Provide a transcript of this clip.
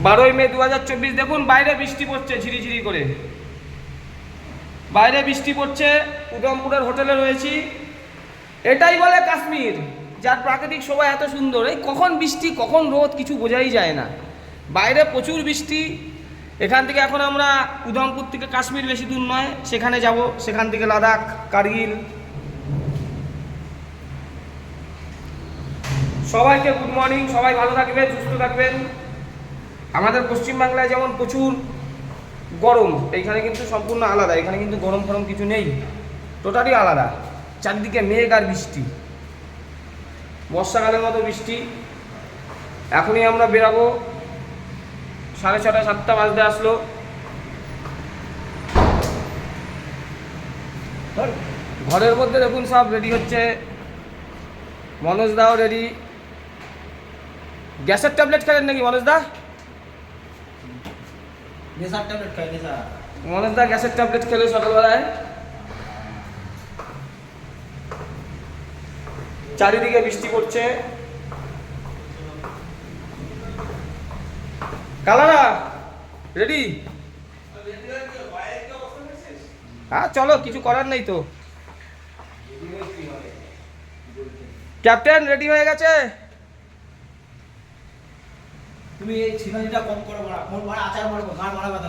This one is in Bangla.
12ই মে 2024। দেখুন বাইরে বৃষ্টি পড়ছে ঝিরিঝিরি করে, বাইরে বৃষ্টি পড়ছে। উধমপুরের হোটেলে রয়েছি। এটাই বলে কাশ্মীর, যার প্রাকৃতিক শোভা এত সুন্দর। এই কখন বৃষ্টি কখন রোদ কিছু বোঝাই যায় না। বাইরে প্রচুর বৃষ্টি। এখান থেকে এখন আমরা উধমপুর থেকে কাশ্মীর বেশি দূর নয়, সেখানে যাব, সেখান থেকে লাদাখ, কার্গিল। সবাইকে গুড মর্নিং, সবাই ভালো থাকবেন, সুস্থ থাকবেন। আমাদের পশ্চিমবাংলায় যেমন প্রচুর গরম, এইখানে কিন্তু সম্পূর্ণ আলাদা। এখানে কিন্তু গরম ফরম কিছু নেই, টোটালি আলাদা। চারিদিকে মেঘ আর বৃষ্টি, বর্ষাকালের মতো বৃষ্টি। এখনই আমরা বেরাবো, 6:30 7টা বাজতে আসলো। ঘরের মধ্যে দেখুন সব রেডি হচ্ছে, মনোজ দাও রেডি। গ্যাসের ট্যাবলেট খেলেন নাকি মনোজ দা? মনোজ দা গ্যাসের ট্যাবলেট খেলে সকালবেলায়। চারিদিকে বৃষ্টি পড়ছে। কালারা রেডি? হ্যাঁ চলো, কিছু করার নেই তো। ক্যাপ্টেন রেডি হয়ে গেছে। তুমি এই ছিনালিটা কম করো, মারা মোর মারা আচার মারবো, গান মারা কথা।